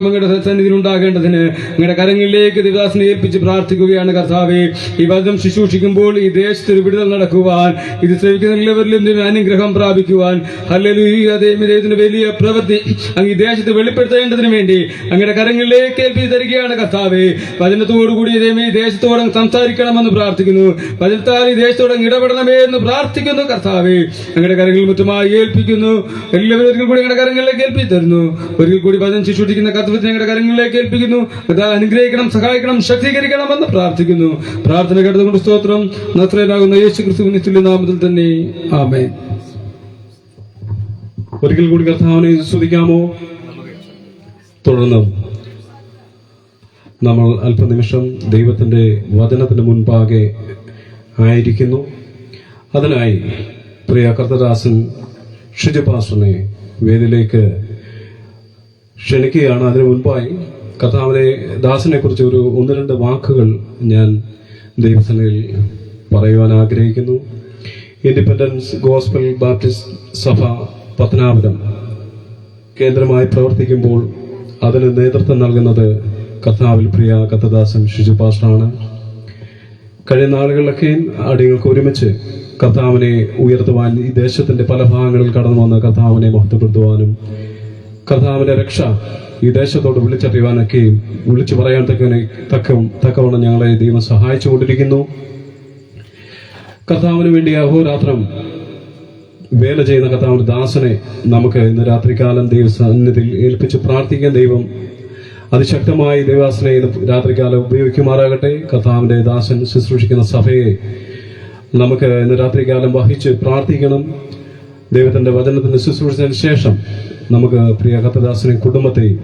അങ്ങയുടെ സന്നിധിയിൽ ഉണ്ടാകേണ്ടതിന് അങ്ങയുടെ കരങ്ങളിലേക്ക് ദിവദാസനെ ഏൽപ്പിച്ച് പ്രാർത്ഥിക്കുകയാണ് കർത്താവേ. ഈ വചനം ശുശ്രൂഷിക്കുമ്പോൾ ഈ ദേശത്ത് ഒരു വിടുതൽ നടക്കുവാൻ, ഇത് ശ്രമിക്കുന്ന എല്ലാവരിലും അനുഗ്രഹം പ്രാപിക്കുവാൻ, ഹല്ലേലൂയ, ദൈവത്തിന്റെ വലിയ പ്രവൃത്തി അങ്ങ് ഈ ദേശത്ത് വെളിപ്പെടുത്തേണ്ടതിന് വേണ്ടി അങ്ങയുടെ കരങ്ങളിലേക്ക് ഏൽപ്പിച്ച് തരികയാണ് കർത്താവേ. വചനത്തോടുകൂടി ഈ ദേശത്തോട് സംസാരിക്കണമെന്ന് പ്രാർത്ഥിക്കുന്നു. വചനത്താൽ ഈ ദേശത്തോട് ഇടപെടണമേ എന്ന് പ്രാർത്ഥിക്കുന്നു കർത്താവേ. അങ്ങയുടെ കരങ്ങളിൽ മുറ്റമായി ഏൽപ്പിക്കുന്നു. എല്ലാവരും കൂടി അങ്ങയുടെ കരങ്ങളിലേക്ക് ഏൽപ്പിച്ച് തരുന്നു. ഒരിക്കൽ കൂടി വചനം ശുശ്രൂഷിക്കുന്ന ഞങ്ങളുടെ കരങ്ങളിലേക്ക് ഏൽപ്പിക്കുന്നു. അനുഗ്രഹിക്കണം, സഹായിക്കണം, ശക്തീകരിക്കണമെന്ന് പ്രാർത്ഥിക്കുന്നു. പ്രാർത്ഥന കേട്ടതുകൊണ്ട് സ്തോത്രം. നസ്രയനാകുന്ന യേശു ക്രിസ്തുവിന്റെ തുല്യ നാമത്തിൽ തന്നെ ആമേൻ. ഒരിക്കൽ കൂടി കർത്താവിനെ സ്തുതിക്കാമോ? തുടർന്ന് നമ്മൾ അല്പനിമിഷം ദൈവത്തിന്റെ വചനത്തിന് മുൻപാകെ ആയിരിക്കുന്നു. അതിനായി പ്രിയ കർത്തദാസൻ ഷിജു പാസ്റ്ററിനെ വേദിയിലേക്ക് ക്ഷണിക്കുകയാണ്. അതിനു മുൻപായി കർത്താവിനെ ദാസനെ കുറിച്ച് ഒന്ന് രണ്ട് വാക്കുകൾ ഞാൻ ദൈവസഭയിൽ പറയുവാൻ ആഗ്രഹിക്കുന്നു. ഇൻഡിപെൻഡൻസ് ഗോസ്പൽ ബാപ്റ്റിസ്റ്റ് സഭ പത്തനാപുരം കേന്ദ്രമായി പ്രവർത്തിക്കുമ്പോൾ അതിന് നേതൃത്വം നൽകുന്നത് കർത്താവിൽ പ്രിയ കർത്തദാസൻ ഷിജു പാസ്റ്ററാണ്. കഴിഞ്ഞ നാളുകളിലൊക്കെ അടിയങ്ങൾക്ക് ഒരുമിച്ച് കർത്താവിനെ ഉയർത്തുവാൻ, ഈ ദേശത്തിന്റെ പല ഭാഗങ്ങളിൽ കടന്നു വന്ന് കർത്താവിനെ മഹത്വപ്പെടുത്തുവാനും കർത്താവിന്റെ രക്ഷ ഈ ദേശത്തോട് വിളിച്ചറിയുവാനൊക്കെയും വിളിച്ചു പറയാൻ തക്കവണ്ണം ഞങ്ങളെ ദൈവം സഹായിച്ചുകൊണ്ടിരിക്കുന്നു. കർത്താവിന് വേണ്ടി അഹോരാത്രം വേല ചെയ്യുന്ന കർത്താവിന്റെ ദാസനെ നമുക്ക് ഇന്ന് രാത്രികാലം ദൈവസന്നിധിയിൽ ഏൽപ്പിച്ച് പ്രാർത്ഥിക്കാൻ ദൈവം അതിശക്തമായി ദൈവദാസനെ ഇന്ന് രാത്രികാലം ഉപയോഗിക്കുമാറാകട്ടെ. കർത്താവിന്റെ ദാസൻ ശുശ്രൂഷിക്കുന്ന സഭയെ നമുക്ക് ഇന്ന് രാത്രികാലം വഹിച്ച് പ്രാർത്ഥിക്കണം. ദൈവത്തിന്റെ വചനത്തിന്റെ ശുശ്രൂഷത്തിന് ശേഷം നമുക്ക് പ്രിയ കർത്തദാസനെ കുടുംബത്തെയും